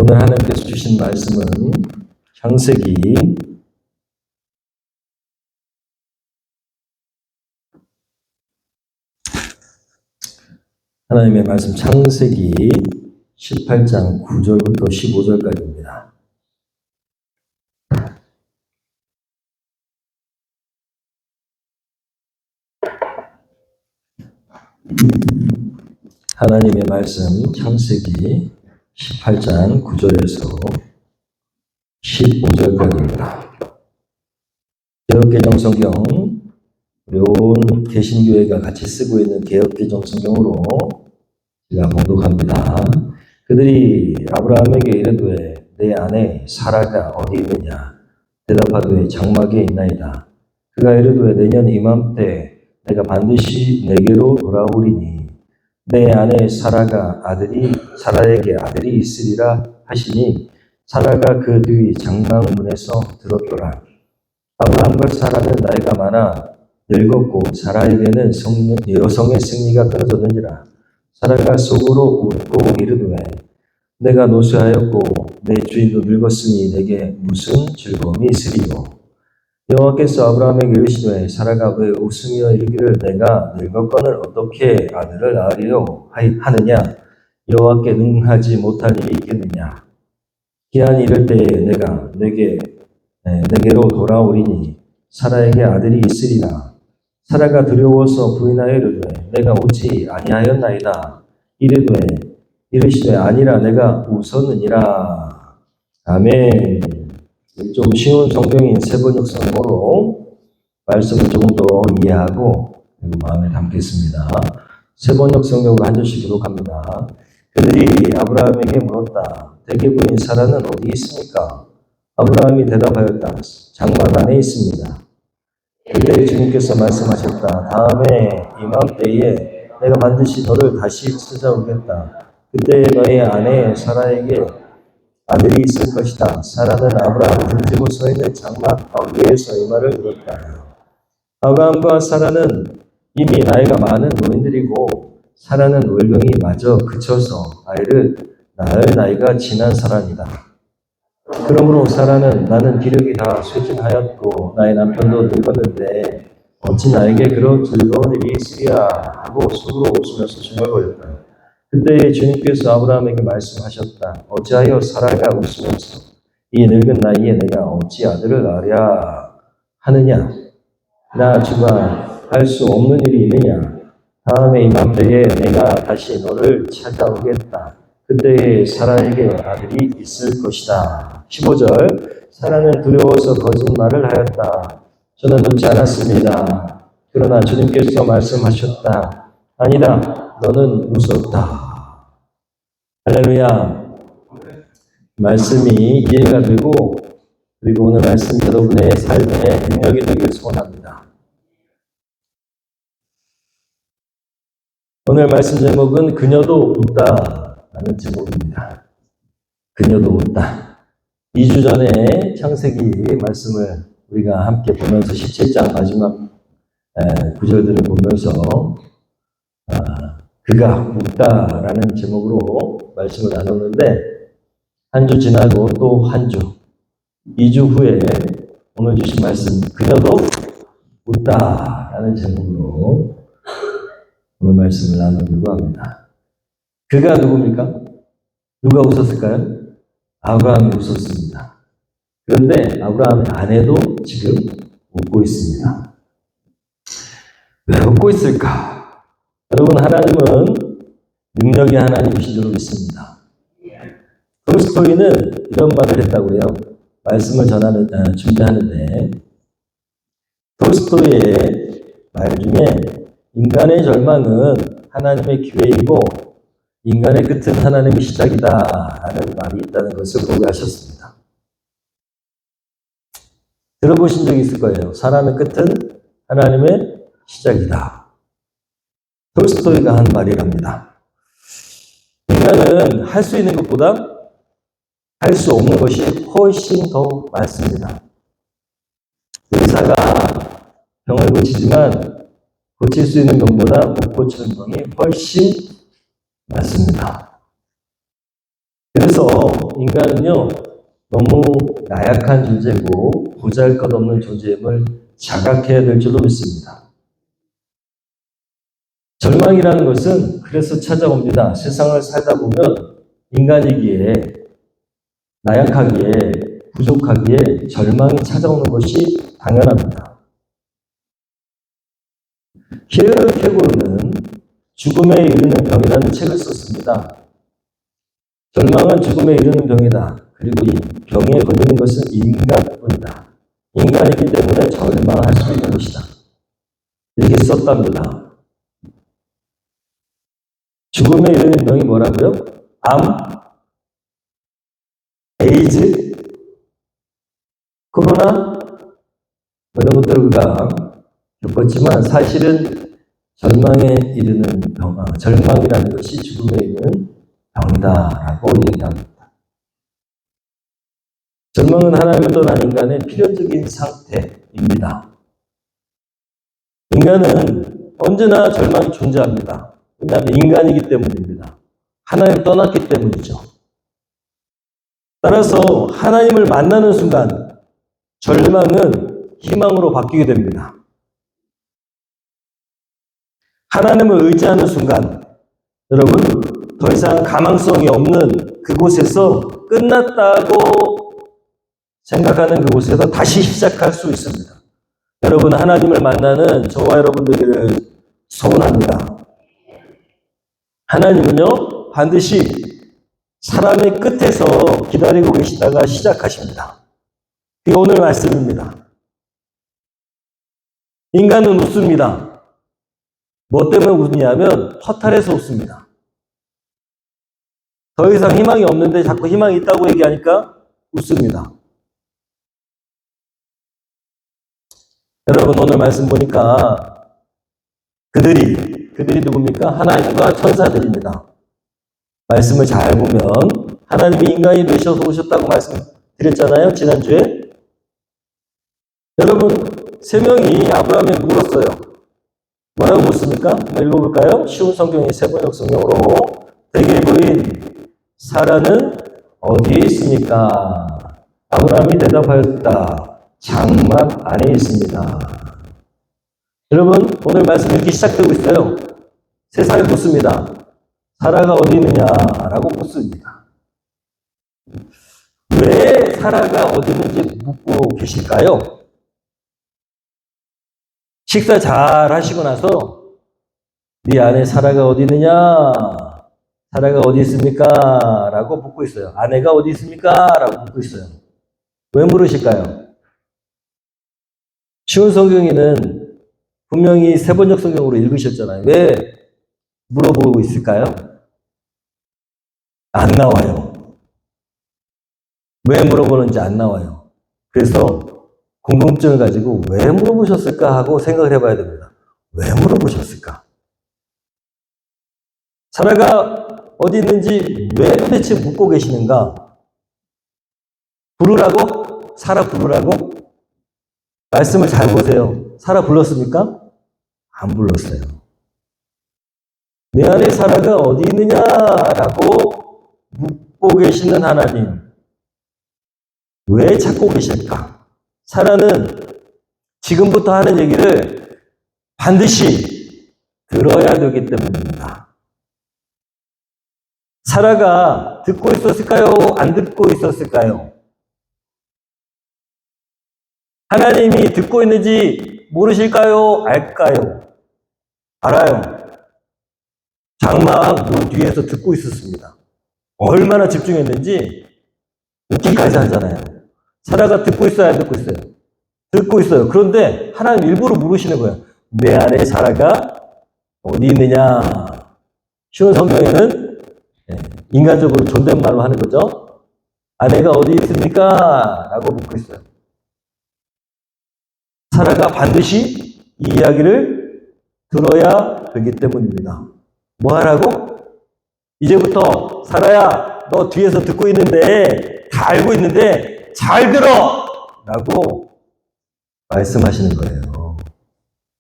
오늘 하나님께서 주신 말씀은 창세기 18장 9절부터 15절까지입니다. 하나님의 말씀 창세기 18장 9절에서 15절까지입니다. 개역개정성경, 우리 온 개신교회가 같이 쓰고 있는 개역개정성경으로 제가 봉독합니다. 그들이 아브라함에게 이르되 내 아내 사라가 어디 있느냐? 대답하되 장막에 있나이다. 그가 이르되 내년 이맘때 내가 반드시 내게로 돌아오리니 내 아내 사라에게 아들이 있으리라 하시니 사라가 그 뒤 장막문에서 들었더라. 아브라함과 사라는 나이가 많아 늙었고 사라에게는 여성의 생리가 끊어졌는지라. 사라가 속으로 웃고 이르되 내가 노쇠하였고 내 주인도 늙었으니 내게 무슨 즐거움이 있으리요. 여호와께서 아브라함에게 이르시되 사라가 왜 웃으며 이르기를 내가 늙었거늘 어떻게 아들을 낳으리요 하느냐. 여호와께 능하지 못할 일이 있겠느냐. 기한이 이를 때에 내가 내게로 돌아오리니 사라에게 아들이 있으리라. 사라가 두려워서 부인하여 이르되 내가 웃지 아니하였나이다. 이르시되 아니라 내가 웃었느니라. 아멘. 좀 쉬운 성경인 세번역성경으로 말씀을 조금 더 이해하고 그리고 마음에 담겠습니다. 세번역성경으로 한 절씩 기록합니다. 그들이 아브라함에게 물었다. 대개부인 사라는 어디 있습니까? 아브라함이 대답하였다. 장막 안에 있습니다. 그때 주님께서 말씀하셨다. 다음에 이맘때에 내가 반드시 너를 다시 찾아오겠다. 그때 너의 아내 사라에게 아들이 있을 것이다. 사라는 아브라함을 등지고 서 있는 장막 가운데에서 이 말을 들었다. 아브라함과 사라는 이미 나이가 많은 노인들이고 사라는 월경이 마저 그쳐서 아이를 낳을 나이가 지난 사람이다. 그러므로 사라는 나는 기력이 다 쇠진하였고 나의 남편도 늙었는데 어찌 나에게 그런 즐거운 일이 있으랴 하고 속으로 웃으면서 중얼거렸다. 그때 주님께서 아브라함에게 말씀하셨다. 어찌하여 사라가 웃으면서 이 늙은 나이에 내가 어찌 아들을 낳으랴 하느냐. 나 주가 할 수 없는 일이 있느냐. 다음에 이맘때에 내가 다시 너를 찾아오겠다. 그때 사라에게 아들이 있을 것이다. 15절 사라는 두려워서 거짓말을 하였다. 저는 웃지 않았습니다. 그러나 주님께서 말씀하셨다. 아니다. 너는 웃었다. 할렐루야. 말씀이 이해가 되고 그리고 오늘 말씀 여러분의 삶에 능력이 되길 소원합니다. 오늘 말씀 제목은 그녀도 웃다 라는 제목입니다. 그녀도 웃다. 2주 전에 창세기 말씀을 우리가 함께 보면서 17장 마지막 구절들을 보면서 그가 웃다라는 제목으로 말씀을 나눴는데 한 주 지나고 또 한 주, 2주 후에 오늘 주신 말씀 그녀도 웃다라는 제목으로 오늘 말씀을 나누려고 합니다. 그가 누굽니까? 누가 웃었을까요? 아브라함이 웃었습니다. 그런데 아브라함의 아내도 지금 웃고 있습니다. 왜 웃고 있을까? 여러분, 하나님은 능력의 하나님이신 줄 믿습니다. 톨스토이는 이런 말을 했다고 해요. 말씀을 준비하는데 톨스토이의 말 중에 인간의 절망은 하나님의 기회이고 인간의 끝은 하나님의 시작이다 라는 말이 있다는 것을 고백하셨습니다. 들어보신 적이 있을 거예요. 사람의 끝은 하나님의 시작이다. 톨스토이가 한 말이랍니다. 인간은 할 수 있는 것보다 할 수 없는 것이 훨씬 더 많습니다. 의사가 병을 고치지만 고칠 수 있는 병보다 못 고치는 병이 훨씬 많습니다. 그래서 인간은요, 너무 나약한 존재고 보잘것없는 존재임을 자각해야 될 줄로 믿습니다. 절망이라는 것은 그래서 찾아옵니다. 세상을 살다 보면 인간이기에, 나약하기에, 부족하기에 절망이 찾아오는 것이 당연합니다. 키에르케고르는 죽음에 이르는 병이라는 책을 썼습니다. 절망은 죽음에 이르는 병이다. 그리고 이 병에 걸리는 것은 인간뿐이다. 인간이기 때문에 절망할 수 있는 것이다. 이렇게 썼답니다. 죽음에 이르는 병이 뭐라고요? 암, 에이즈, 코로나, 이런 것들을 우리가 겪었지만 사실은 절망에 이르는 병, 절망이라는 것이 죽음에 이르는 병이다라고 얘기합니다. 절망은 하나님을 떠난 인간의 필연적인 상태입니다. 인간은 언제나 절망이 존재합니다. 왜냐하면 인간이기 때문입니다. 하나님을 떠났기 때문이죠. 따라서 하나님을 만나는 순간 절망은 희망으로 바뀌게 됩니다. 하나님을 의지하는 순간 여러분 더 이상 가망성이 없는 그곳에서 끝났다고 생각하는 그곳에서 다시 시작할 수 있습니다. 여러분 하나님을 만나는 저와 여러분들을 소원합니다. 하나님은요 반드시 사람의 끝에서 기다리고 계시다가 시작하십니다. 그게 오늘 말씀입니다. 인간은 웃습니다. 뭐 때문에 웃냐면 허탈해서 웃습니다. 더 이상 희망이 없는데 자꾸 희망이 있다고 얘기하니까 웃습니다. 여러분 오늘 말씀 보니까 그들이 누굽니까? 하나님과 천사들입니다. 말씀을 잘 보면 하나님이 인간이 되셔서 오셨다고 말씀드렸잖아요. 지난주에. 여러분 3명이 아브라함에 물었어요. 뭐라고 묻습니까? 한번 읽어볼까요? 쉬운 성경이 세번역 성경으로 대개 부인 사라는 어디에 있습니까? 아브라함이 대답하였다. 장막 안에 있습니다. 여러분 오늘 말씀 이렇게 시작되고 있어요. 세상에 묻습니다. 사라가 어디 있느냐라고 묻습니다. 왜 사라가 어디 있는지 묻고 계실까요? 식사 잘 하시고 나서 네 안에 사라가 어디 있느냐? 사라가 어디 있습니까? 라고 묻고 있어요. 아내가 어디 있습니까? 라고 묻고 있어요. 왜 물으실까요? 쉬운 성경에는 분명히 세번역 성경으로 읽으셨잖아요. 왜 물어보고 있을까요? 안 나와요. 왜 물어보는지 안 나와요. 그래서 궁금증을 가지고 왜 물어보셨을까 하고 생각을 해봐야 됩니다. 왜 물어보셨을까? 사라가 어디 있는지 왜 도대체 묻고 계시는가? 부르라고? 사라 부르라고? 말씀을 잘 보세요. 사라 불렀습니까? 안 불렀어요. 내 안에 사라가 어디 있느냐라고 묻고 계시는 하나님. 왜 찾고 계실까? 사라는 지금부터 하는 얘기를 반드시 들어야 되기 때문입니다. 사라가 듣고 있었을까요? 안 듣고 있었을까요? 하나님이 듣고 있는지 모르실까요? 알까요? 알아요. 장막 문 뒤에서 듣고 있었습니다. 얼마나 집중했는지 웃기까지 하잖아요. 사라가 듣고 있어요? 안 듣고 있어요? 듣고 있어요. 그런데 하나님 일부러 물으시는 거예요. 내 안에 사라가 어디 있느냐? 쉬운 성경에는 인간적으로 존댓말로 하는 거죠. 아내가 어디 있습니까? 라고 묻고 있어요. 사라가 반드시 이 이야기를 들어야 되기 때문입니다. 뭐 하라고? 이제부터 사라야 너 뒤에서 듣고 있는데 다 알고 있는데 잘 들어! 라고 말씀하시는 거예요.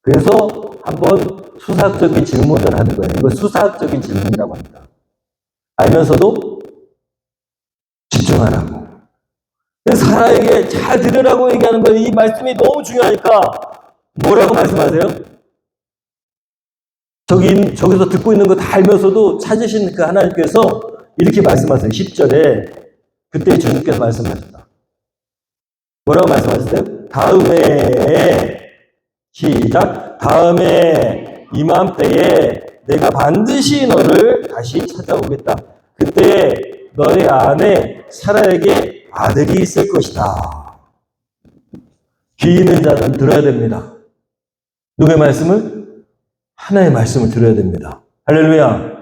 그래서 한번 수사학적인 질문을 하는 거예요. 이거 수사학적인 질문이라고 합니다. 알면서도 집중하라고. 사라에게 잘 들으라고 얘기하는 거예요. 이 말씀이 너무 중요하니까 뭐라고 말씀하세요? 저기서 듣고 있는 거 다 알면서도 찾으신 그 하나님께서 이렇게 말씀하세요. 10절에 그때 주님께서 말씀하셨다. 뭐라고 말씀하셨어요? 다음에 시작. 다음에 이맘때에 내가 반드시 너를 다시 찾아오겠다. 그때 너의 안에 사라에게 아들이 있을 것이다. 귀 있는 자는 들어야 됩니다. 누구의 말씀을? 하나의 말씀을 들어야 됩니다. 할렐루야.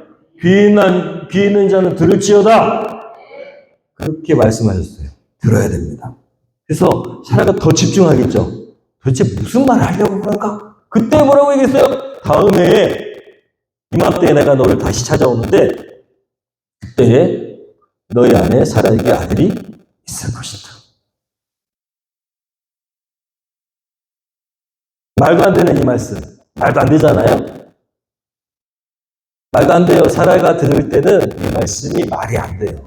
귀 있는 자는 들을지어다. 그렇게 말씀하셨어요. 들어야 됩니다. 그래서 사라가 더 집중하겠죠. 도대체 무슨 말을 하려고 그런가? 그때 뭐라고 얘기했어요? 다음에 이맘때에 내가 너를 다시 찾아오는데 그때에 너희 안에 사라에게 아들이 있을 것이다. 말도 안 되는 이 말씀. 말도 안 되잖아요? 말도 안 돼요. 사라가 들을 때는 이 말씀이 말이 안 돼요.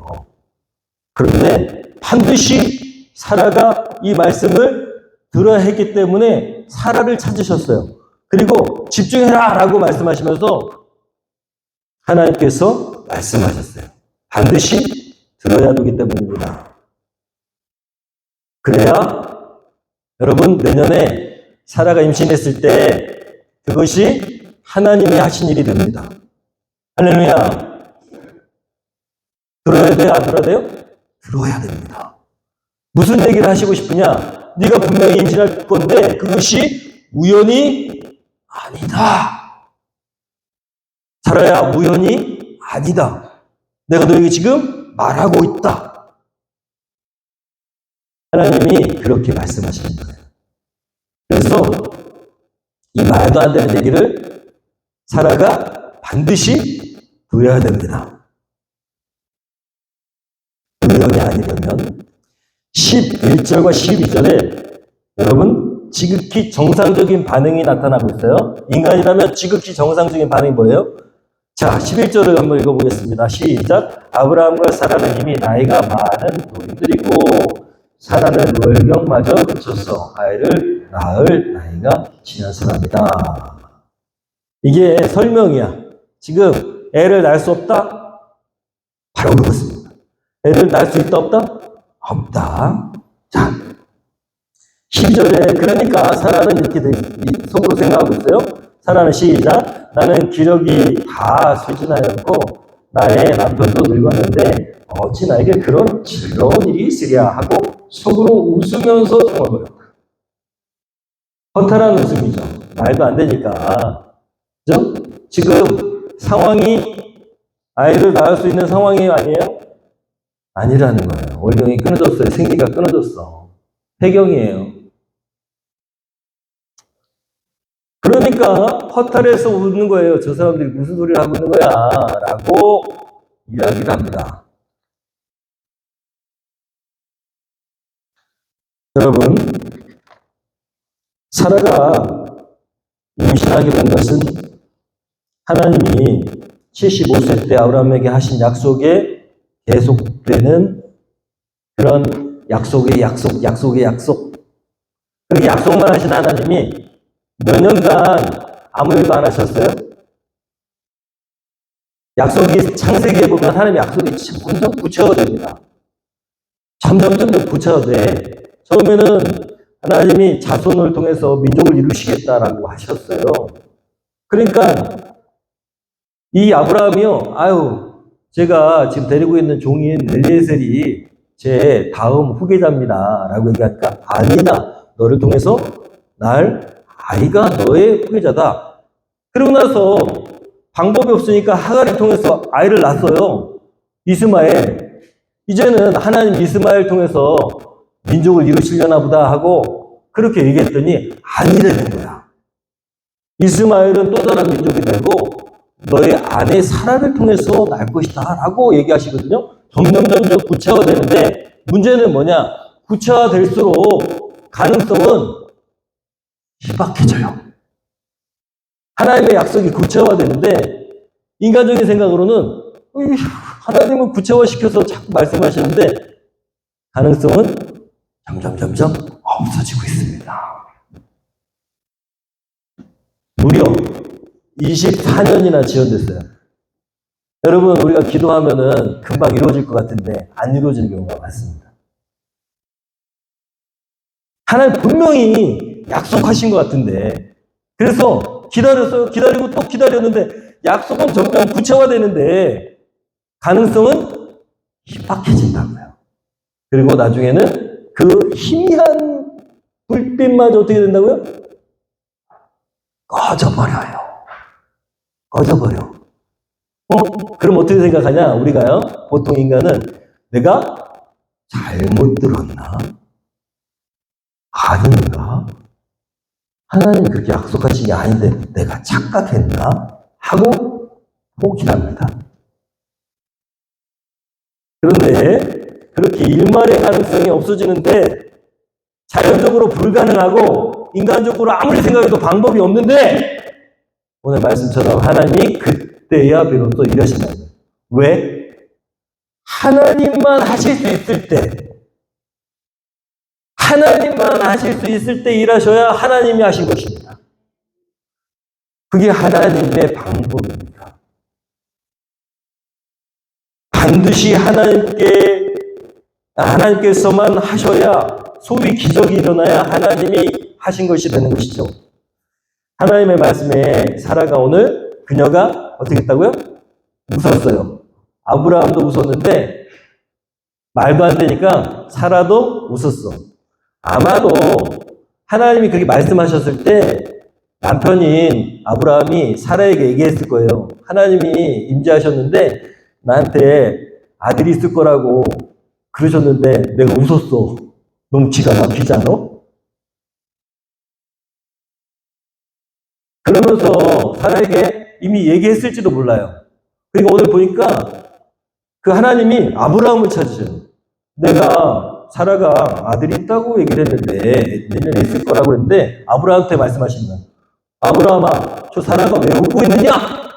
그런데 반드시 사라가 이 말씀을 들어야 했기 때문에 사라를 찾으셨어요. 그리고 집중해라 라고 말씀하시면서 하나님께서 말씀하셨어요. 반드시 들어야 되기 때문입니다. 그래야 여러분 내년에 사라가 임신했을 때 그것이 하나님이 하신 일이 됩니다. 할렐루야. 들어야 돼요? 안 들어야 돼요? 들어야 됩니다. 무슨 얘기를 하시고 싶으냐? 네가 분명히 임신할 건데 그것이 우연이 아니다. 사라야, 우연이 아니다. 내가 너에게 지금 말하고 있다. 하나님이 그렇게 말씀하시는 거예요. 그래서 이 말도 안 되는 얘기를 사라가 반드시 들어야 됩니다. 우연이 아니려면 11절과 12절에 여러분 지극히 정상적인 반응이 나타나고 있어요. 인간이라면 지극히 정상적인 반응이 뭐예요? 자, 11절을 한번 읽어보겠습니다. 시작. 아브라함과 사라는 이미 나이가 많은 노인들이고 사라는 월경마저 그쳐서 아이를 낳을 나이가 지난 사람이다. 이게 설명이야. 지금 애를 낳을 수 없다? 바로 그렇습니다. 애를 낳을 수 있다 없다? 없다. 자, 12절에 그러니까 사라는 이렇게 속으로 생각하고 있어요. 사라는 시작. 나는 기력이 다 쇠진하였고 나의 남편도 늙었는데 어찌 나에게 그런 즐거운 일이 있으랴 하고 속으로 웃으면서 중얼거렸다. 허탈한 웃음이죠. 말도 안 되니까. 그죠? 지금 상황이 아이를 낳을 수 있는 상황이 아니에요? 아니라는 거예요. 월경이 끊어졌어요. 생기가 끊어졌어. 폐경이에요. 그러니까 허탈해서 웃는 거예요. 저 사람들이 무슨 소리를 하고 있는 거야? 라고 이야기를 합니다. 여러분, 사라가 임신하게 된 것은 하나님이 75세 때 아브라함에게 하신 약속에 계속되는 그런 약속의 약속. 그렇게 약속만 하신 하나님이 몇 년간 아무 일도 안 하셨어요? 약속이 창세기에 보면 하나님의 약속이 점점 구체화됩니다. 점점 구체화돼. 처음에는 하나님이 자손을 통해서 민족을 이루시겠다라고 하셨어요. 그러니까 이 아브라함이요, 제가 지금 데리고 있는 종인 엘리에셀이 제 다음 후계자입니다. 라고 얘기하니까 아니다. 너를 통해서 아이가 너의 후계자다. 그러고 나서 방법이 없으니까 하갈을 통해서 아이를 낳았어요. 이스마엘. 이제는 하나님 이스마엘 통해서 민족을 이루시려나 보다 하고 그렇게 얘기했더니 아니라는 거야. 이스마엘은 또 다른 민족이 되고 너의 아내 사라를 통해서 날 것이다 라고 얘기하시거든요. 점점 구체화되는데 문제는 뭐냐? 구체화될수록 가능성은 희박해져요. 하나님의 약속이 구체화되는데 인간적인 생각으로는 하나님은 구체화시켜서 자꾸 말씀하시는데 가능성은 점점 없어지고 있습니다. 무려 24년이나 지연됐어요. 여러분, 우리가 기도하면은 금방 이루어질 것 같은데 안 이루어지는 경우가 많습니다. 하나님 분명히 약속하신 것 같은데, 그래서 기다렸어요. 기다리고 또 기다렸는데 약속은 점점 구체화되는데 가능성은 희박해진다고요. 그리고 나중에는 그 희미한 불빛마저 어떻게 된다고요? 꺼져버려요. 꺼져버려. 그럼 어떻게 생각하냐? 우리가요, 보통 인간은 내가 잘못 들었나? 아닌가? 하나님 그렇게 약속하신 게 아닌데 내가 착각했나? 하고 포기합니다. 그런데 그렇게 일말의 가능성이 없어지는데 자연적으로 불가능하고 인간적으로 아무리 생각해도 방법이 없는데 오늘 말씀처럼 하나님이 그때야 비로소 일하신다는 거예요. 왜? 하나님만 하실 수 있을 때, 하나님만 하실 수 있을 때 일하셔야 하나님이 하신 것입니다. 그게 하나님의 방법입니다. 반드시 하나님께서만 하셔야, 소위 기적이 일어나야 하나님이 하신 것이 되는 것이죠. 하나님의 말씀에 사라가 오늘 그녀가 어떻게 했다고요? 웃었어요. 아브라함도 웃었는데 말도 안 되니까 사라도 웃었어. 아마도 하나님이 그렇게 말씀하셨을 때 남편인 아브라함이 사라에게 얘기했을 거예요. 하나님이 임재하셨는데 나한테 아들이 있을 거라고 그러셨는데 내가 웃었어. 너무 기가 막히지 않아? 그러면서 사라에게 이미 얘기했을지도 몰라요. 그리고 오늘 보니까 그 하나님이 아브라함을 찾으셔요. 내가 사라가 아들이 있다고 얘기를 했는데 내년에 있을 거라고 했는데 아브라함한테 말씀하신 거예요. 아브라함아, 저 사라가 왜 웃고 있느냐?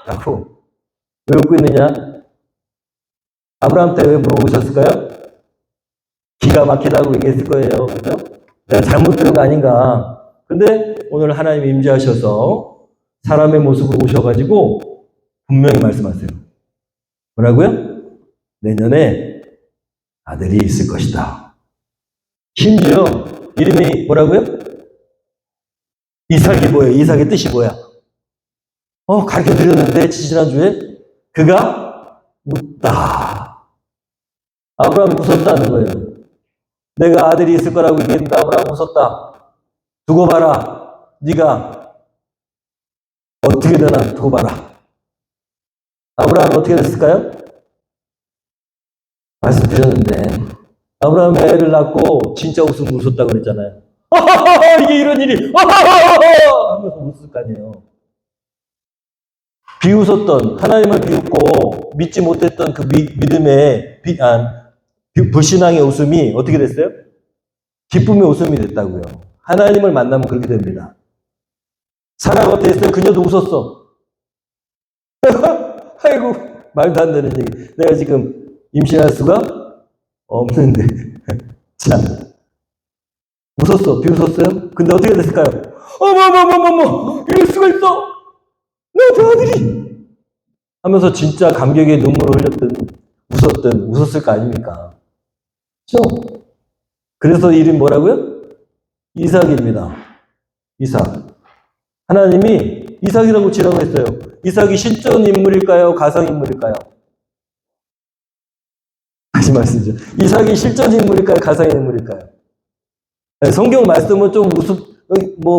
라고. 왜 웃고 있느냐? 아브라함한테 왜 물어보셨을까요? 기가 막히다고 얘기했을 거예요. 그죠? 내가 잘못 들은 거 아닌가. 근데 오늘 하나님이 임재하셔서 사람의 모습으로 오셔가지고 분명히 말씀하세요. 뭐라고요? 내년에 아들이 있을 것이다. 심지어 이름이 뭐라고요? 이삭이 뭐예요? 이삭의 뜻이 뭐야? 가르쳐 드렸는데 지지난주에 그가 웃다. 아브라함이 웃었다는 거예요. 내가 아들이 있을 거라고 얘기했는데 아브라함 웃었다. 두고 봐라. 네가 어떻게 되나 두고 봐라. 아브라함은 어떻게 됐을까요? 말씀드렸는데 아브라함이 애를 낳고 진짜 웃으면 웃었다고 그랬잖아요. 이게 이런 일이 하면서 웃을 거 아니에요. 비웃었던, 하나님을 비웃고 믿지 못했던 그 믿음의 불신앙의 웃음이 어떻게 됐어요? 기쁨의 웃음이 됐다고요. 하나님을 만나면 그렇게 됩니다. 사라가 어떻게 했어요? 그녀도 웃었어. 아이고, 말도 안 되는 얘기. 내가 지금 임신할 수가 없는데. 자, 웃었어. 비웃었어요? 근데 어떻게 됐을까요? 어머, 이럴 수가 있어! 내 아들이! 하면서 진짜 감격의 눈물을 흘렸든, 웃었을 거 아닙니까? 그렇죠? 그래서 이름이 뭐라고요? 이삭입니다. 이삭. 하나님이 이삭이라고 지라고 했어요. 이삭이 실존 인물일까요? 가상 인물일까요? 다시 말씀드리죠. 이삭이 실존 인물일까요? 가상 인물일까요? 네, 성경 말씀은 좀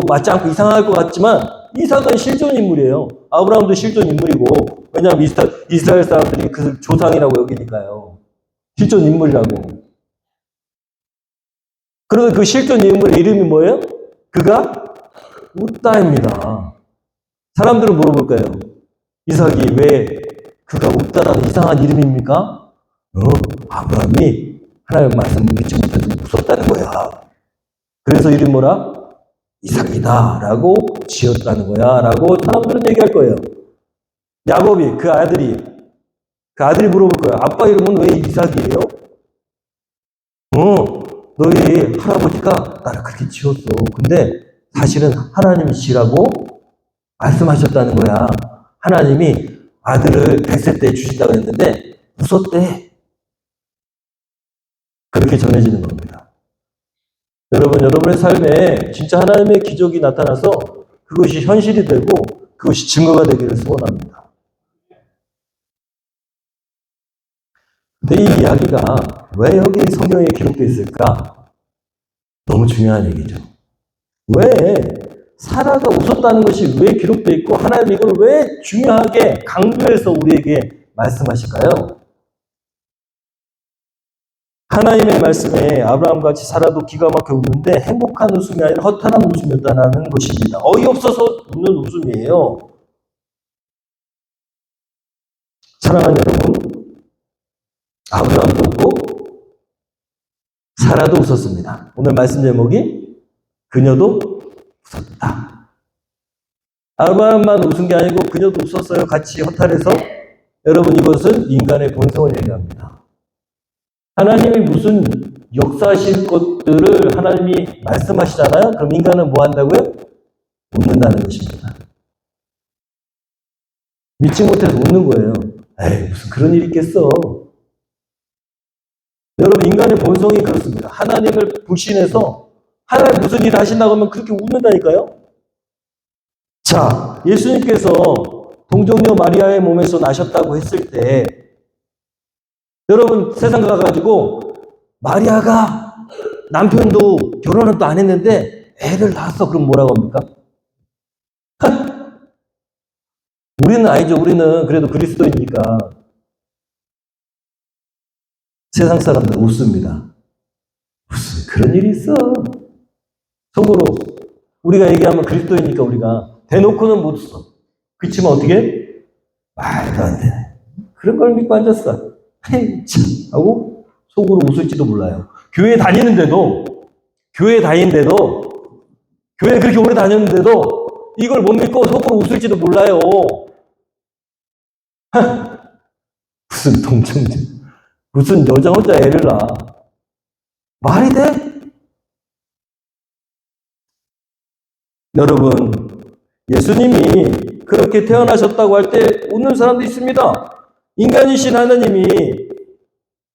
맞지 않고 이상할 것 같지만 이삭은 실존 인물이에요. 아브라함도 실존 인물이고, 왜냐하면 이스라엘 사람들이 그 조상이라고 여기니까요. 실존 인물이라고. 그런데 그 실존 인물의 이름이 뭐예요? 그가 웃다입니다. 사람들은 물어볼 거예요. 이삭이 왜 그가 웃다라는 이상한 이름입니까? 아브라함이 하나님의 말씀을 믿지 못해서 웃었다는 거야. 그래서 이름 뭐라? 이삭이다 라고 지었다는 거야 라고 사람들은 얘기할 거예요. 야곱이 그 아들이 물어볼 거예요. 아빠 이름은 왜 이삭이에요? 너희 할아버지가 나를 그렇게 지었어. 근데 사실은 하나님이 지라고 말씀하셨다는 거야. 하나님이 아들을 뱃을 때 주신다고 했는데 웃었대. 그렇게 전해지는 겁니다. 여러분, 여러분의 삶에 진짜 하나님의 기적이 나타나서 그것이 현실이 되고 그것이 증거가 되기를 소원합니다. 근데 이 이야기가 왜 여기 성경에 기록되어 있을까? 너무 중요한 얘기죠. 왜 사라가 웃었다는 것이 왜 기록되어 있고 하나님 이걸 왜 중요하게 강조해서 우리에게 말씀하실까요? 하나님의 말씀에 아브라함같이 사라도 기가 막혀 웃는데 행복한 웃음이 아니라 허탈한 웃음이었다는 것입니다. 어이없어서 웃는 웃음이에요. 사랑하는 여러분, 아브라함도 웃고 사라도 웃었습니다. 오늘 말씀 제목이 그녀도 웃었다. 아브라함만 웃은 게 아니고 그녀도 웃었어요. 같이 허탈해서. 여러분, 이것은 인간의 본성을 얘기합니다. 하나님이 무슨 역사하실 것들을 하나님이 말씀하시잖아요. 그럼 인간은 뭐 한다고요? 웃는다는 것입니다. 믿지 못해서 웃는 거예요. 에이, 무슨 그런 일이 있겠어. 여러분, 인간의 본성이 그렇습니다. 하나님을 불신해서 하나님 무슨 일을 하신다고 하면 그렇게 웃는다니까요. 자, 예수님께서 동정녀 마리아의 몸에서 나셨다고 했을 때 여러분, 세상 가가지고 마리아가 남편도 결혼은 또 안 했는데 애를 낳았어. 그럼 뭐라고 합니까? 우리는 아니죠. 우리는 그래도 그리스도이니까 세상 사람들 웃습니다. 무슨 그런 일이 있어. 속으로 우리가 얘기하면 그리스도이니까 우리가 대놓고는 못 웃어. 그치만 어떻게? 말도 안 되네. 그런 걸 믿고 앉았어. 헤이 참 하고 속으로 웃을지도 몰라요. 교회 다니는데도 교회 그렇게 오래 다녔는데도 이걸 못 믿고 속으로 웃을지도 몰라요. 무슨 동정녀, 무슨 여자 혼자 애를 낳아. 말이 돼? 여러분, 예수님이 그렇게 태어나셨다고 할 때 웃는 사람도 있습니다. 인간이신 하나님이,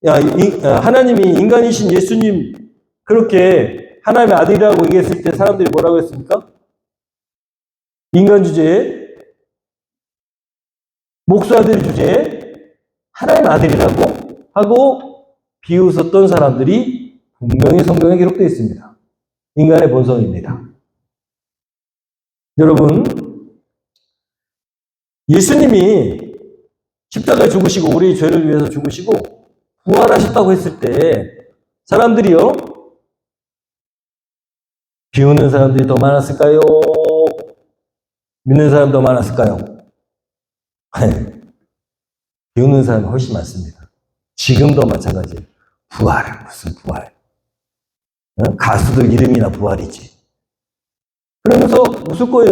하나님이 인간이신 예수님 그렇게 하나님의 아들이라고 얘기했을 때 사람들이 뭐라고 했습니까? 인간 주제에, 목수아들 주제에 하나님의 아들이라고 하고 비웃었던 사람들이 분명히 성경에 기록되어 있습니다. 인간의 본성입니다. 여러분, 예수님이 십자가에 죽으시고 우리의 죄를 위해서 죽으시고 부활하셨다고 했을 때 사람들이요, 비웃는 사람들이 더 많았을까요? 믿는 사람이 더 많았을까요? 비웃는 사람이 훨씬 많습니다. 지금도 마찬가지예요. 부활, 무슨 부활. 가수들 이름이나 부활이지. 그러면서 웃을 거예요.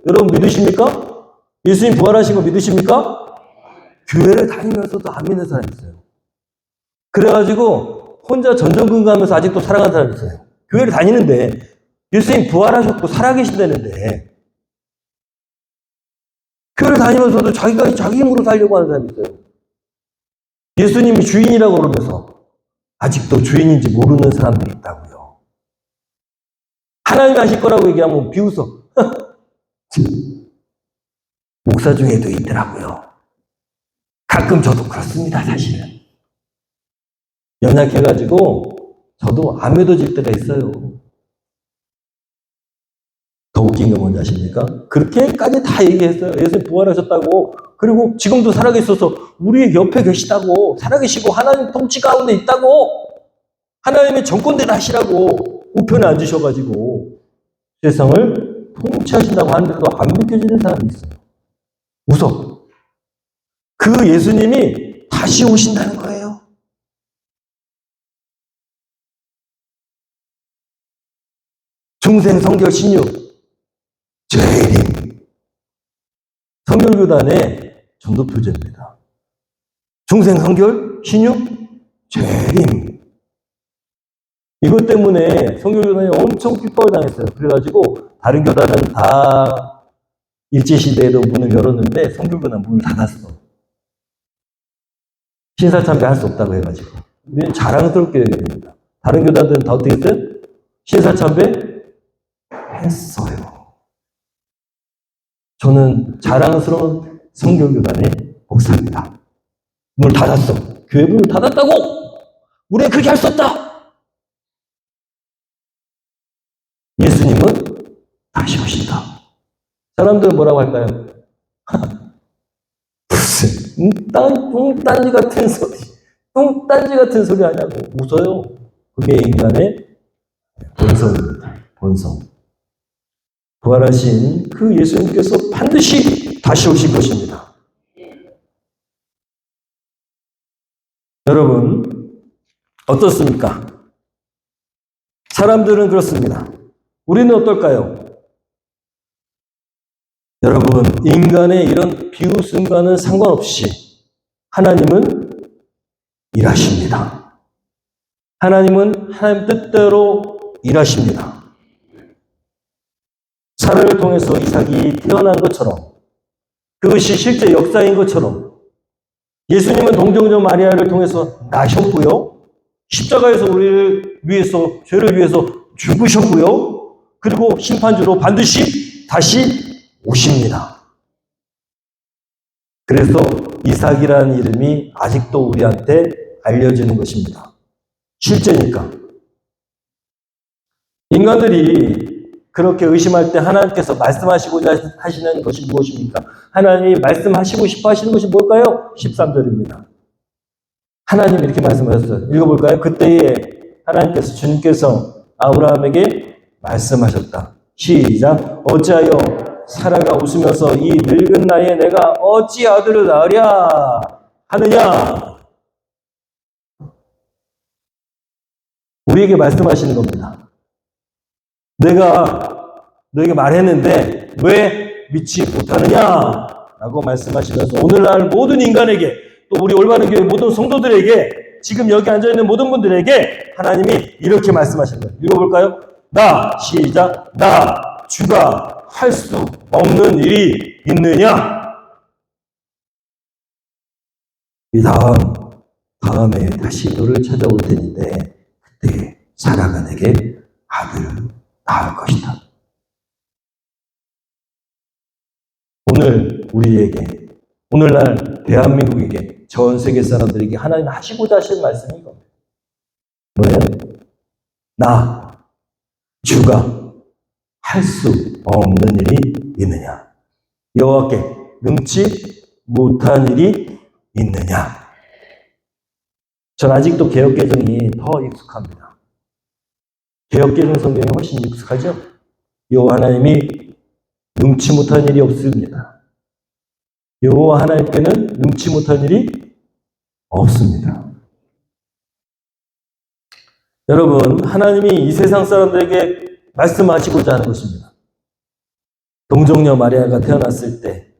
여러분 믿으십니까? 예수님 부활하신 거 믿으십니까? 교회를 다니면서도 안 믿는 사람이 있어요. 그래가지고 혼자 전전긍긍하면서 아직도 살아가는 사람이 있어요. 교회를 다니는데 예수님 부활하셨고 살아계신다는데 교회를 다니면서도 자기가 자기 힘으로 살려고 하는 사람이 있어요. 예수님이 주인이라고 그러면서 아직도 주인인지 모르는 사람들이 있다고요. 하나님이 하실 거라고 얘기하면 비웃어. 목사 중에도 있더라고요. 가끔 저도 그렇습니다, 사실은. 연약해가지고 저도 안 믿어질 때가 있어요. 더 웃긴 게 뭔지 아십니까? 그렇게까지 다 얘기했어요. 예수님 부활하셨다고. 그리고 지금도 살아계셔서 우리 옆에 계시다고. 살아계시고 하나님 통치 가운데 있다고. 하나님의 정권대로 하시라고. 우편에 앉으셔가지고 세상을 통치하신다고 하는데도 안 믿겨지는 사람이 있어요. 웃어. 그 예수님이 다시 오신다는 거예요. 중생 성결 신유 죄림 성결교단의 전도 표제입니다. 중생 성결 신유 죄림 이것 때문에 성교교단이 엄청 핍박을 당했어요. 그래가지고 다른 교단은 다 일제시대에도 문을 열었는데 성교교단은 문을 닫았어. 신사참배 할 수 없다고 해가지고. 우리는 자랑스럽게 얘기해야 됩니다. 다른 교단들은 다 어떻게 했어요? 신사참배 했어요. 저는 자랑스러운 성교교단의 목사입니다. 문을 닫았어. 교회 문을 닫았다고! 우리는 그렇게 할 수 없다! 예수님은 다시 오신다. 사람들은 뭐라고 할까요? 무슨 뚱딴지 같은 소리, 뚱딴지 같은 소리 하냐고 웃어요. 그게 인간의 본성입니다. 본성. 부활하신 그 예수님께서 반드시 다시 오실 것입니다. 여러분, 어떻습니까? 사람들은 그렇습니다. 우리는 어떨까요? 여러분, 인간의 이런 비웃음과는 상관없이 하나님은 일하십니다. 하나님은 하나님 뜻대로 일하십니다. 사라를 통해서 이삭이 태어난 것처럼, 그것이 실제 역사인 것처럼 예수님은 동정녀 마리아를 통해서 나셨고요. 십자가에서 우리를 위해서, 죄를 위해서 죽으셨고요. 그리고 심판주로 반드시 다시 오십니다. 그래서 이삭이라는 이름이 아직도 우리한테 알려지는 것입니다. 실제니까. 인간들이 그렇게 의심할 때 하나님께서 말씀하시고자 하시는 것이 무엇입니까? 하나님이 말씀하시고 싶어 하시는 것이 뭘까요? 13절입니다. 하나님이 이렇게 말씀하셨어요. 읽어볼까요? 그때에 하나님께서, 주님께서 아브라함에게 말씀하셨다. 시작. 어찌하여 사라가 웃으면서 이 늙은 나이에 내가 어찌 아들을 낳으랴 하느냐? 우리에게 말씀하시는 겁니다. 내가 너에게 말했는데 왜 믿지 못하느냐? 라고 말씀하시면서 오늘날 모든 인간에게, 또 우리 올바른 교회 모든 성도들에게, 지금 여기 앉아있는 모든 분들에게 하나님이 이렇게 말씀하시는 거예요. 읽어볼까요? 시작. 주가 할 수 없는 일이 있느냐? 이 다음에 다시 너를 찾아올 테니데 그때 사라가 내게 아들을 낳을 것이다. 오늘 우리에게, 오늘날 대한민국에게, 전 세계 사람들에게 하나님 하시고자 하시는 말씀이 이겁니다. 뭐예요? 주가 할 수 없는 일이 있느냐? 여호와께 능치 못한 일이 있느냐? 전 아직도 개역개정이 더 익숙합니다. 개역개정 성경이 훨씬 익숙하죠? 여호와 하나님이 능치 못한 일이 없습니다. 여호와 하나님께는 능치 못한 일이 없습니다. 여러분, 하나님이 이 세상 사람들에게 말씀하시고자 하는 것입니다. 동정녀 마리아가 태어났을 때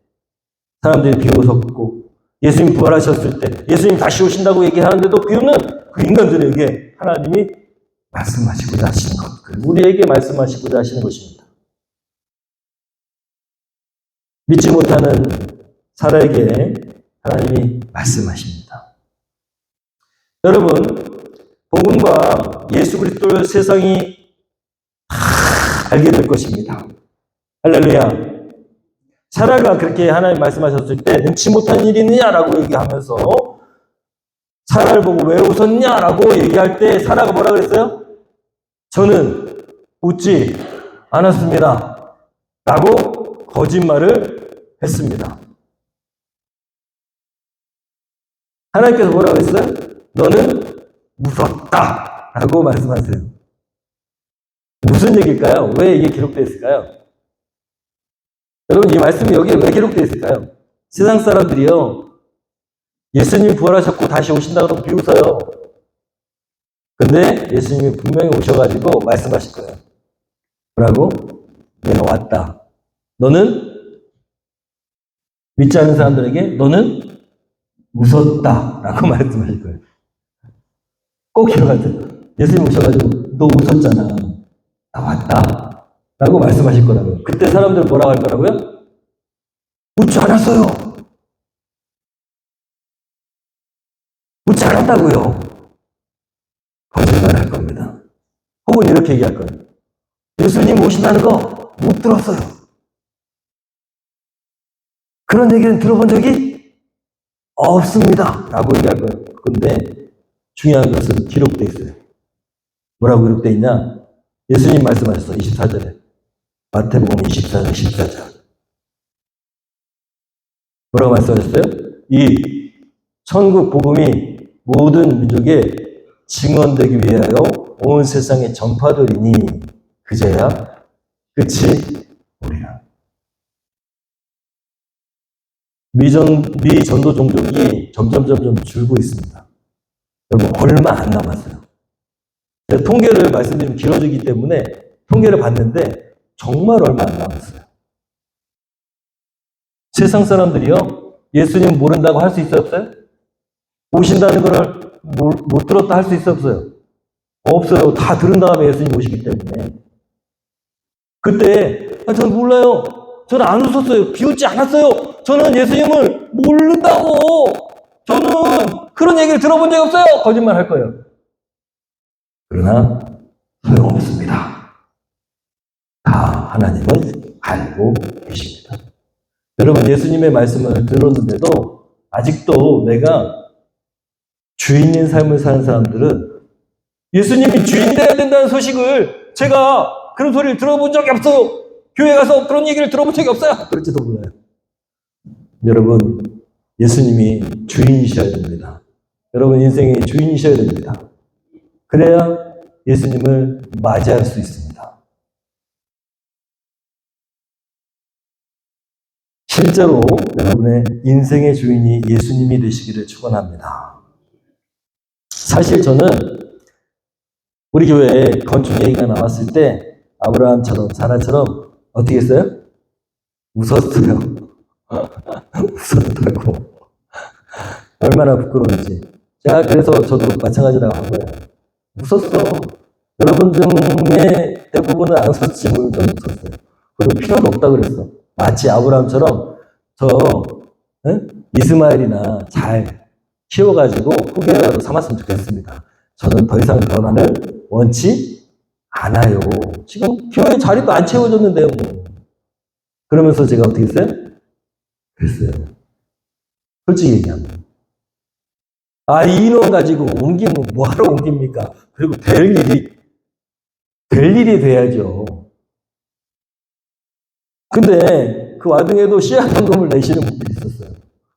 사람들이 비웃었고, 예수님 부활하셨을 때 예수님 다시 오신다고 얘기하는데도 비웃는 그 인간들에게 하나님이 말씀하시고자 하시는 것, 우리에게 말씀하시고자 하시는 것입니다. 믿지 못하는 사라에게 하나님이 말씀하십니다. 여러분, 복음과 예수 그리스도를 세상이 알게 될 것입니다. 할렐루야. 사라가 그렇게 하나님 말씀하셨을 때 능치 못한 일이 있느냐라고 얘기하면서 사라를 보고 왜 웃었냐라고 얘기할 때 사라가 뭐라 그랬어요? 저는 웃지 않았습니다. 라고 거짓말을 했습니다. 하나님께서 뭐라고 했어요? 너는 웃었다 라고 말씀하세요. 무슨 얘기일까요? 왜 이게 기록되어 있을까요? 여러분, 이 말씀이 여기에 왜 기록되어 있을까요? 세상 사람들이요, 예수님이 부활하셨고 다시 오신다고 그러면 비웃어요. 근데 예수님이 분명히 오셔가지고 말씀하실 거예요. 뭐라고? 내가 왔다. 너는 믿지 않는 사람들에게 너는 웃었다 라고 말씀하실 거예요. 꼭 기억하세요. 예수님 오셔가지고 너 웃었잖아. 나 왔다. 라고 말씀하실 거라고요. 그때 사람들 뭐라고 할 거라고요? 웃지 않았어요. 웃지 않았다고요. 거짓말 할 겁니다. 혹은 이렇게 얘기할 거예요. 예수님 오신다는 거 못 들었어요. 그런 얘기는 들어본 적이 없습니다. 라고 얘기할 거예요. 근데 중요한 것은 기록되어 있어요. 뭐라고 기록되어 있냐? 예수님 말씀하셨어. 24절에. 마태복음 24장 14절. 뭐라고 말씀하셨어요? 이 천국 복음이 모든 민족에 증언되기 위하여 온 세상에 전파되리니 그제야 끝이 오리라. 미전도 종족이 점점 줄고 있습니다. 여러분 얼마 안 남았어요. 제가 통계를 말씀드리면 길어지기 때문에 통계를 봤는데 정말 얼마 안 남았어요. 세상 사람들이요 예수님 모른다고 할 수 있어요 없어요? 오신다는 걸 못 들었다 할 수 있어요 없어요? 없어요. 다 들은 다음에 예수님 오시기 때문에. 그때 저는 몰라요. 저는 안 웃었어요. 비웃지 않았어요. 저는 예수님을 모른다고. 저는 그런 얘기를 들어본 적이 없어요. 거짓말 할 거예요. 그러나 소용없습니다. 다 하나님은 알고 계십니다. 여러분 예수님의 말씀을 들었는데도 아직도 내가 주인인 삶을 사는 사람들은 예수님이 주인 되어야 된다는 소식을 제가 그런 소리를 들어본 적이 없어요. 교회 가서 그런 얘기를 들어본 적이 없어요. 그럴지도 몰라요. 여러분 예수님이 주인이셔야 됩니다. 여러분 인생의 주인이셔야 됩니다. 그래야 예수님을 맞이할 수 있습니다. 실제로 여러분의 인생의 주인이 예수님이 되시기를 축원합니다. 사실 저는 우리 교회에 건축 얘기가 나왔을 때 아브라함처럼 사라처럼 어떻게 했어요? 웃었어요. 웃었다고. 얼마나 부끄러운지. 제가 그래서 저도 마찬가지라고 한 거예요. 웃었어. 여러분 중에 대부분은 안 웃었지만 저는 웃었어요. 그럴 필요는 없다 그랬어. 마치 아브라함처럼 저 이스마엘이나 잘 키워가지고 후계자로 삼았으면 좋겠습니다. 저는 더 이상 변화를 원치 않아요. 지금 교회 자리도 안 채워졌는데요. 뭐. 그러면서 제가 어떻게 했어요? 그랬어요. 솔직히 얘기하면. 이 인원 가지고 옮기면 뭐하러 옮깁니까? 그리고 될 일이 돼야죠. 근데 그 와중에도 씨앗 헌금을 내시는 분들이 있었어요.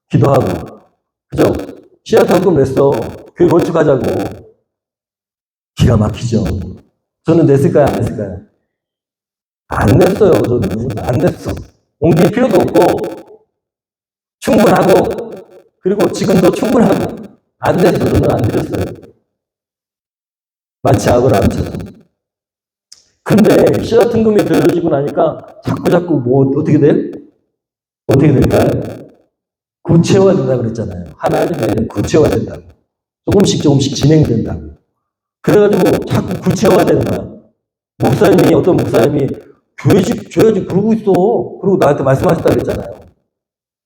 기도하고. 그죠? 씨앗 헌금 냈어. 교회 건축하자고. 기가 막히죠. 저는 냈을까요? 안 냈을까요? 안 냈어요. 저는 안 냈어. 옮길 필요도 없고 충분하고 그리고 지금도 충분하고 안 냈어. 저는 안 드렸어요. 마치 아브라함처럼. 근데 씨앗 헌금이 들어지고 나니까 자꾸 뭐 어떻게 돼요? 어떻게 될까요? 구체화 된다고 그랬잖아요. 하나님의 구체화 된다고. 조금씩 진행된다고. 그래가지고 자꾸 구체화되는 거야. 어떤 목사님이 교회 집 줘야지 그러고 있어. 그러고 나한테 말씀하셨다 그랬잖아요.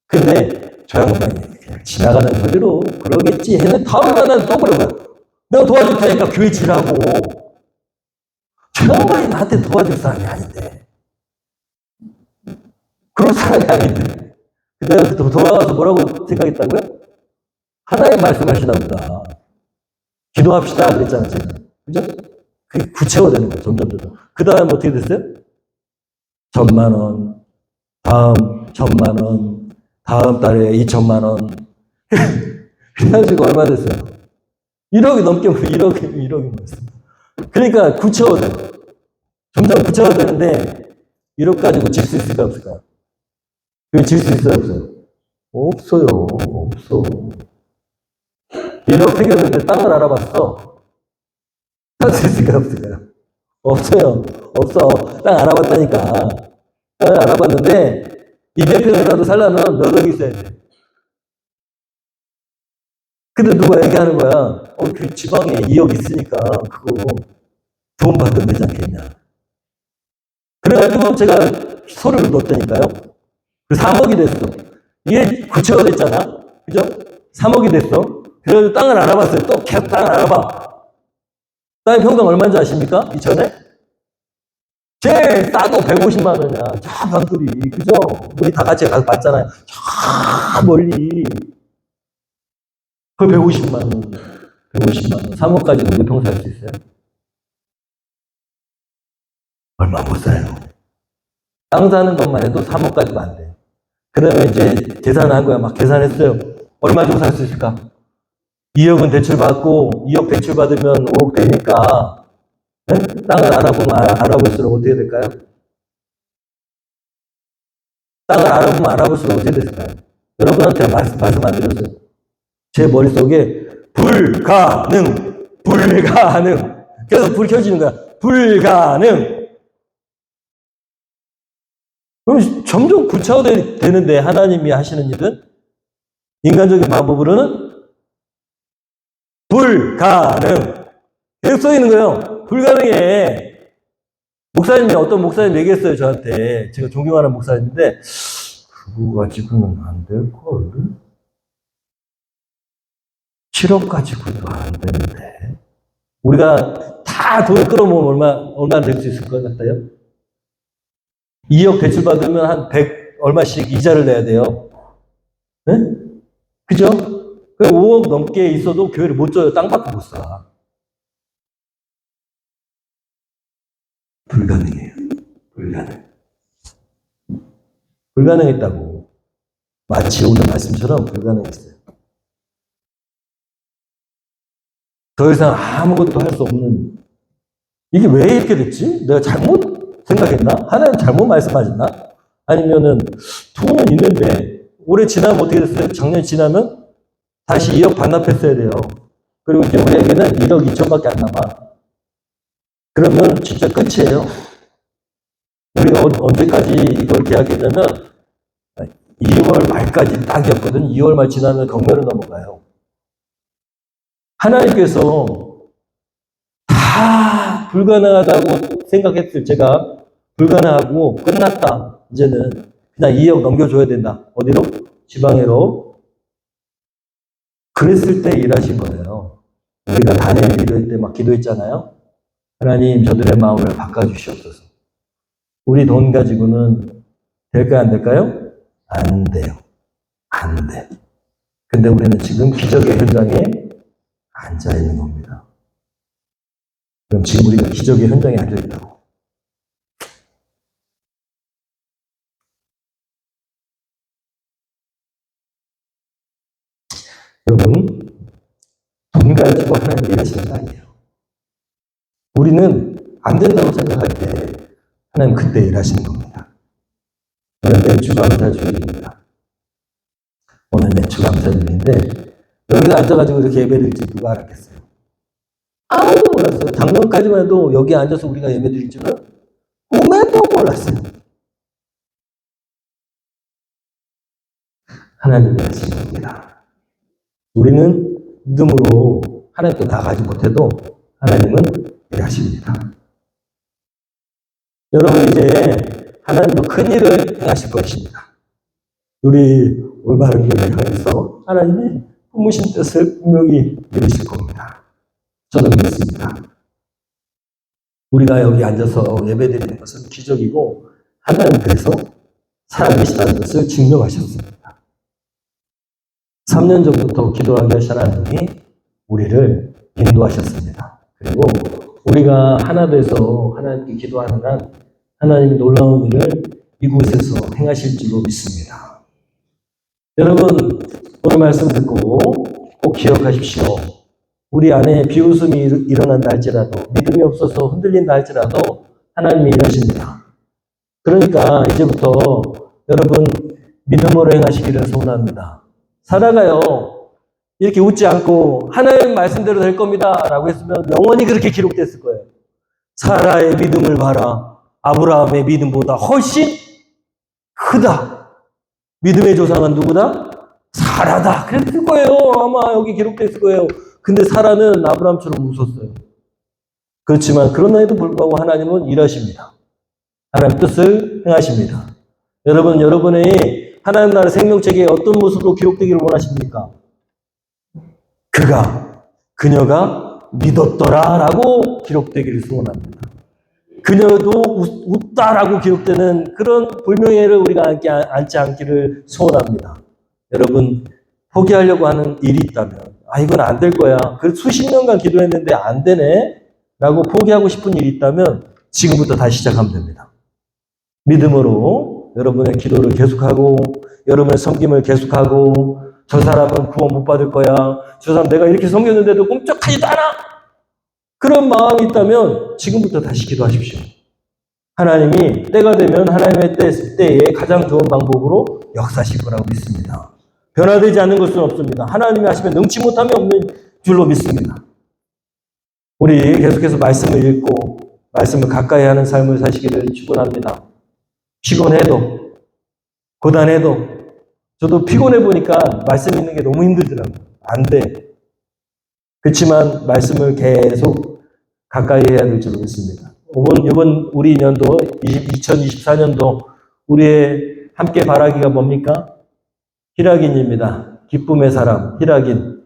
근데 저 양반이 그냥 지나가는 거리로 그러겠지 했는데 다음 날은 또 그런 거야. 내가 도와줄 테니까 교회 지라고. 저 양반이 나한테 도와줄 사람이 아닌데. 그런 사람이 아닌데. 내가 돌아가서 뭐라고 생각했다고요? 하나님 말씀하시나 보다. 기도합시다 그랬잖아요. 제가. 그죠? 그게 구체화되는 거예요. 점점. 그 다음 어떻게 됐어요? 1,000만 원, 다음 1,000만 원, 다음 달에 2,000만 원. 그래가지고 얼마 됐어요? 1억이 넘게 1억이 넘었어요. 그러니까 구체화돼. 점점 구체화되는데 1억 가지고 질 수 있을까 없을까? 그게 질 수 있어요 없어요? 없어요. 없어. 1억 생겼는데 땅을 알아봤어. 살 수 있을까 없을까요? 없어요. 없어. 땅 알아봤다니까. 땅을 알아봤는데 200평이라도 살려면 몇 억이 있어야 돼. 근데 누가 얘기하는 거야. 그 지방에 2억 있으니까 그거 구원받으면 되지 않겠냐. 그래가지고 제가 소리를 뒀다니까요. 그 3억이 됐어. 이게 구체가 됐잖아. 그죠? 3억이 됐어. 그래서 땅을 알아봤어요. 또 계속 땅을 알아봐. 땅의 평당 얼마인지 아십니까? 이전에? 제일 싸도 150만 원이야. 저 방들이. 그죠? 우리 다 같이 가서 봤잖아요. 저 멀리. 그 150만 원. 150만 원. 3억까지 우리 평생 살 수 있어요? 얼마 못 사요. 땅 사는 것만 해도 3억까지도 안 돼. 그러면 이제 계산한 거야. 막 계산했어요. 얼마 주고 살 수 있을까? 2억은 대출 받고 2억 대출 받으면 5억 되니까 네? 땅을 알아보면 알아볼수록 어떻게 될까요? 땅을 알아보면 알아볼수록 어떻게 됐을까요? 여러분한테 말씀 안 드렸어요. 제 머릿속에 불가능. 그래서 불 켜지는 거야. 불가능. 그럼 점점 구체화되는데 하나님이 하시는 일은 인간적인 방법으로는 불가능. 계속 써 있는 거예요. 불가능해. 목사님이 어떤 목사님 얘기했어요, 저한테. 제가 존경하는 목사님인데, 그거 가지고는 안 될걸. 7억 가지고도 안 되는데. 우리가 다 돈을 끌어모으면 얼마나 될 수 있을 것 같아요? 2억 대출 받으면 한 100 얼마씩 이자를 내야 돼요. 네? 그죠? 5억 넘게 있어도 교회를 못 줘요. 땅밖에 못 사. 불가능해요. 불가능했다고. 마치 오늘 말씀처럼 불가능했어요. 더 이상 아무것도 할 수 없는. 이게 왜 이렇게 됐지? 내가 잘못 생각했나? 하나님 잘못 말씀하셨나? 아니면은 돈은 있는데 올해 지나면 어떻게 됐어요? 작년 지나면 다시 2억 반납했어야 돼요. 그리고 이제 우리에게는 1억 2천밖에 안 남아. 그러면 진짜 끝이에요. 우리가 언제까지 이걸 계약했냐면 2월 말까지 딱이었거든. 2월 말 지나면 경매로 넘어가요. 하나님께서 다 불가능하다고 생각했을 제가 불가능하고 끝났다. 이제는 그냥 2억 넘겨줘야 된다. 어디로? 지방으로. 그랬을 때 일하신 거예요. 우리가 다니엘 기도할 때 막 기도했잖아요. 하나님 저들의 마음을 바꿔주시옵소서. 우리 돈 가지고는 될까요? 안 될까요? 안 돼요. 안 돼. 근데 우리는 지금 기적의 현장에 앉아 있는 겁니다. 그럼 지금 우리가 기적의 현장에 앉아 있다고. 여러분, 돈 가지고 하나님 일하시는 거 아니에요. 우리는 안 된다고 생각할 때 하나님 그때 일하시는 겁니다. 오늘 매주감사주일입니다. 오늘 매주감사주일인데 여기서 앉아가지고 이렇게 예배드릴지 누가 알았겠어요? 아무도 몰랐어요. 작년까지만 해도 여기 앉아서 우리가 예배드릴 줄은 꿈에도 몰랐어요. 하나님이 하신 겁니다. 우리는 믿음으로 하나님께 나가지 못해도 하나님은 일하십니다. 여러분 이제 하나님도 큰 일을 행하실 것입니다. 우리 올바른 교회를 향해서 하나님이 품으신 뜻을 분명히 이루실 겁니다. 저는 믿습니다. 우리가 여기 앉아서 예배드리는 것은 기적이고 하나님께서 살아계시다는 것을 증명하셨습니다. 3년 전부터 기도하게 하신 하나님이 우리를 인도하셨습니다. 그리고 우리가 하나 돼서 하나님께 기도하는 한 하나님이 놀라운 일을 이곳에서 행하실 줄로 믿습니다. 여러분 오늘 말씀 듣고 꼭 기억하십시오. 우리 안에 비웃음이 일어난다 할지라도 믿음이 없어서 흔들린다 할지라도 하나님이 일하십니다. 그러니까 이제부터 여러분 믿음으로 행하시기를 소원합니다. 살아가요. 이렇게 웃지 않고 하나님 말씀대로 될 겁니다 라고 했으면 영원히 그렇게 기록됐을 거예요. 사라의 믿음을 봐라. 아브라함의 믿음보다 훨씬 크다. 믿음의 조상은 누구다? 사라다. 그랬을 거예요. 아마 여기 기록됐을 거예요. 근데 사라는 아브라함처럼 웃었어요. 그렇지만 그럼에도 불구하고 하나님은 일하십니다. 하나님 뜻을 행하십니다. 여러분, 여러분의 하나님 나라 생명책에 어떤 모습으로 기록되기를 원하십니까? 그녀가 믿었더라라고 기록되기를 소원합니다. 그녀도 웃다라고 기록되는 그런 불명예를 우리가 안지 않기를 소원합니다. 여러분, 포기하려고 하는 일이 있다면, 이건 안 될 거야. 그 수십 년간 기도했는데 안 되네? 라고 포기하고 싶은 일이 있다면 지금부터 다시 시작하면 됩니다. 믿음으로 여러분의 기도를 계속하고, 여러분의 섬김을 계속하고, 저 사람은 구원 못 받을 거야. 저 사람 내가 이렇게 섬겼는데도 꿈쩍하지도 않아. 그런 마음이 있다면 지금부터 다시 기도하십시오. 하나님이 때가 되면 하나님의 때에 가장 좋은 방법으로 역사하실 거라고 믿습니다. 변화되지 않는 것은 없습니다. 하나님이 하시면 능치 못함이 없는 줄로 믿습니다. 우리 계속해서 말씀을 읽고 말씀을 가까이 하는 삶을 사시기를 축원합니다. 피곤해도, 고단해도, 저도 피곤해 보니까 말씀 읽는 게 너무 힘들더라고요. 안 돼. 그렇지만 말씀을 계속 가까이 해야 될 줄로 믿습니다. 이번 우리 년도 2024년도 우리의 함께 바라기가 뭡니까? 희락인입니다. 기쁨의 사람, 희락인.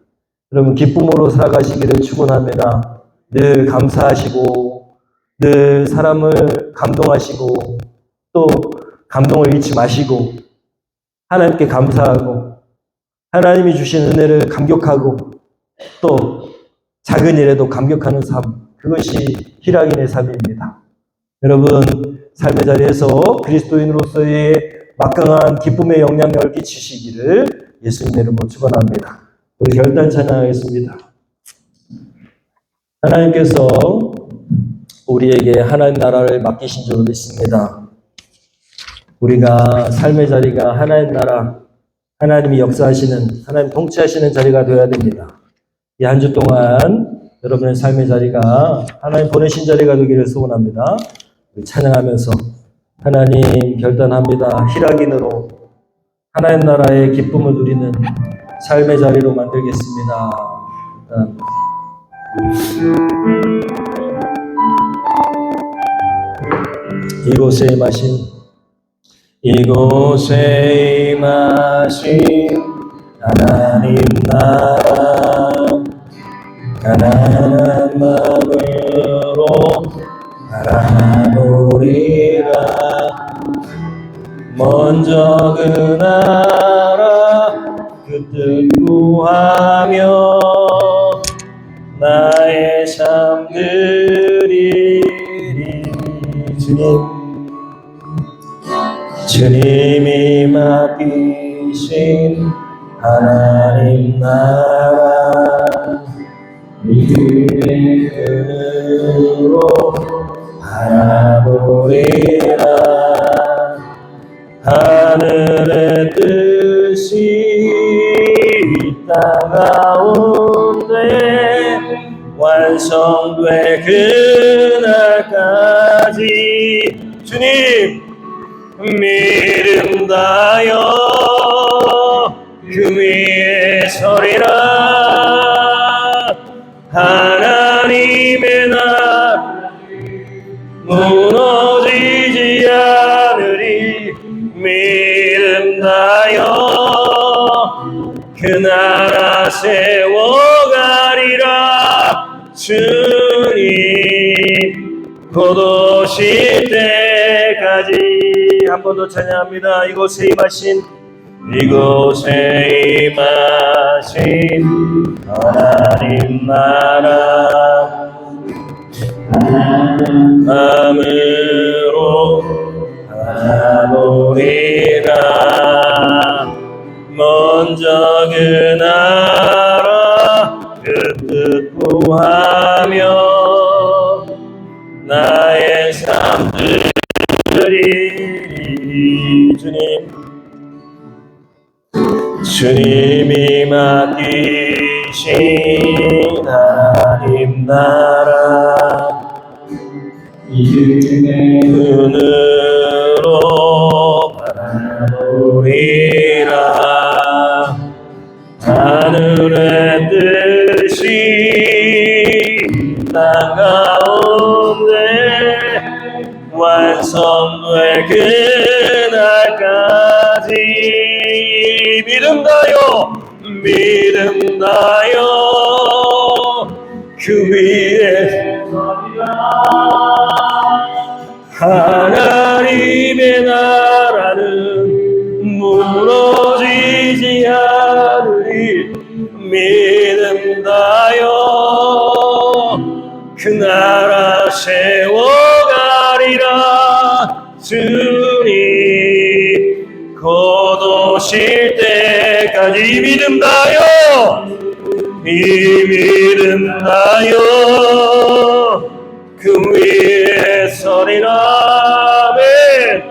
여러분 기쁨으로 살아가시기를 축원합니다. 늘 감사하시고 늘 사람을 감동하시고 또 감동을 잃지 마시고 하나님께 감사하고 하나님이 주신 은혜를 감격하고 또 작은 일에도 감격하는 삶, 그것이 희락인의 삶입니다. 여러분 삶의 자리에서 그리스도인으로서의 막강한 기쁨의 영향력을 끼치시기를 예수님의 이름으로 축원합니다. 우리 결단 찬양하겠습니다. 하나님께서 우리에게 하나님 나라를 맡기신 줄 믿습니다. 우리가 삶의 자리가 하나님 나라, 하나님이 역사하시는, 하나님 통치하시는 자리가 되어야 됩니다. 이 한 주 동안 여러분의 삶의 자리가 하나님 보내신 자리가 되기를 소원합니다. 우리 찬양하면서 하나님 결단합니다. 희락인으로 하나님 나라의 기쁨을 누리는 삶의 자리로 만들겠습니다. 이곳에 임하신 하나님 나라 가난한 마음으로 바라보리라. 먼저 그 나라 그 뜻 구하며 나의 삶 드리리. 주님이 맡기신 하나님 나라 믿음의 눈으로 바라보리라. 하늘의 뜻이 땅 가운데 완성돼 그날까지 주님 믿음 다여 그 위에 서리라. 하나님의 나라 무너지지 않으리. 믿음 다여 그 나라 세워가리라. 주님 곧 오실 때까지. 한 번 더 찬양합니다. 이곳에 임하신 하나님 나라 마음으로 바라보리라. 먼저 그 나라 그 뜻 구하며 나의 삶들 주님이 맡기신 하나님 나라 믿음의 눈으로 바라보리라. 하늘의 뜻이 땅 가운데 믿음 다여 그 위에 하나님의 나라는 무너지지 않으리 믿음 다여 그 나라 세워가리라 주님 곧 오실 때까지 믿음 다여 이 믿음 다여 그 위에 서리라 아멘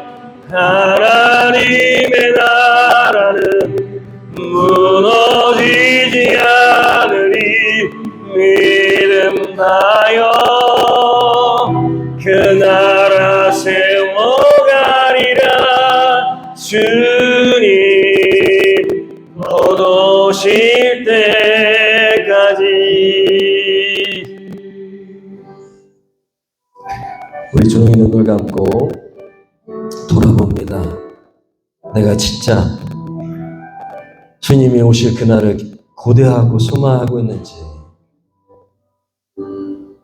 하나님의 나라는 무너지지 않으리 믿음 다여 그 나라 세워가리라 주님 곧 오실 때까지. 우리 조용히 눈을 감고 돌아봅니다. 내가 진짜 주님이 오실 그날을 고대하고 소망하고 있는지,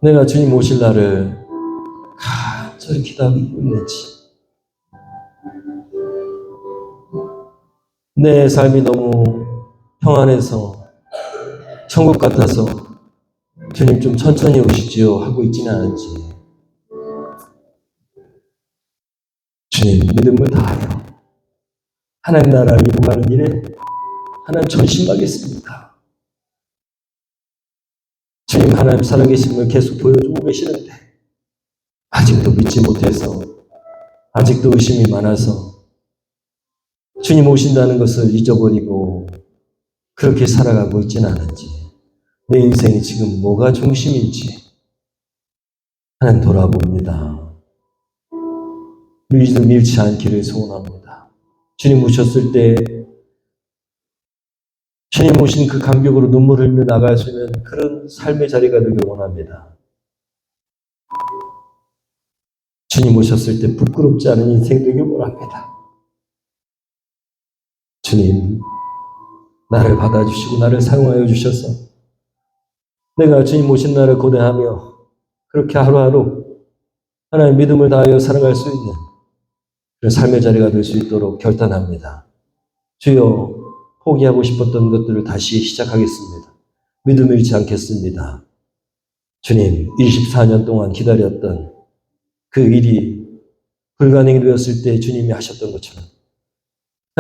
내가 주님 오실 날을 간절히 기다리고 있는지, 내 삶이 너무 평안해서 천국 같아서 주님 좀 천천히 오시지요 하고 있지는 않은지, 주님 믿음을 다하여 하나님 나라를 이루가는 일에 하나님 전심하겠습니다. 주님 하나님 살아계심을 계속 보여주고 계시는데 아직도 믿지 못해서, 아직도 의심이 많아서 주님 오신다는 것을 잊어버리고 그렇게 살아가고 있지는 않은지, 내 인생이 지금 뭐가 중심인지 하나님 돌아봅니다. 믿음 잃지 않기를 소원합니다. 주님 오셨을 때 주님 오신 그 감격으로 눈물 흘며 나갈 수 있는 그런 삶의 자리가 되길 원합니다. 주님 오셨을 때 부끄럽지 않은 인생 되길 원합니다. 주님, 나를 받아주시고 나를 사용하여 주셔서 내가 주님 오신 날을 고대하며 그렇게 하루하루 하나님 믿음을 다하여 살아갈 수 있는 그런 삶의 자리가 될 수 있도록 결단합니다. 주여, 포기하고 싶었던 것들을 다시 시작하겠습니다. 믿음을 잃지 않겠습니다. 주님, 24년 동안 기다렸던 그 일이 불가능이 되었을 때 주님이 하셨던 것처럼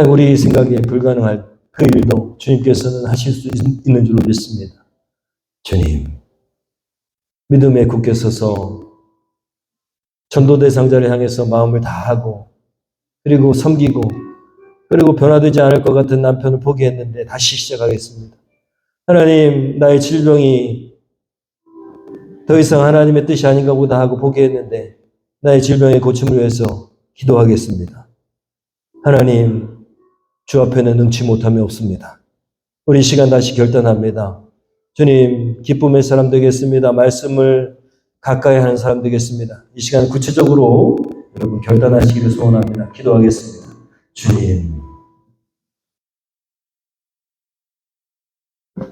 우리 생각에 불가능할 그 일도 주님께서는 하실 수 있는 줄로 믿습니다. 주님, 믿음에 굳게 서서 전도 대상자를 향해서 마음을 다하고 그리고 섬기고 그리고 변화되지 않을 것 같은 남편을 포기했는데 다시 시작하겠습니다. 하나님, 나의 질병이 더 이상 하나님의 뜻이 아닌가 보다 하고 포기했는데 나의 질병의 고침을 위해서 기도하겠습니다. 하나님, 주 앞에는 능치 못함이 없습니다. 우리 시간 다시 결단합니다. 주님, 기쁨의 사람 되겠습니다. 말씀을 가까이 하는 사람 되겠습니다. 이 시간 구체적으로 여러분 결단하시기를 소원합니다. 기도하겠습니다. 주님,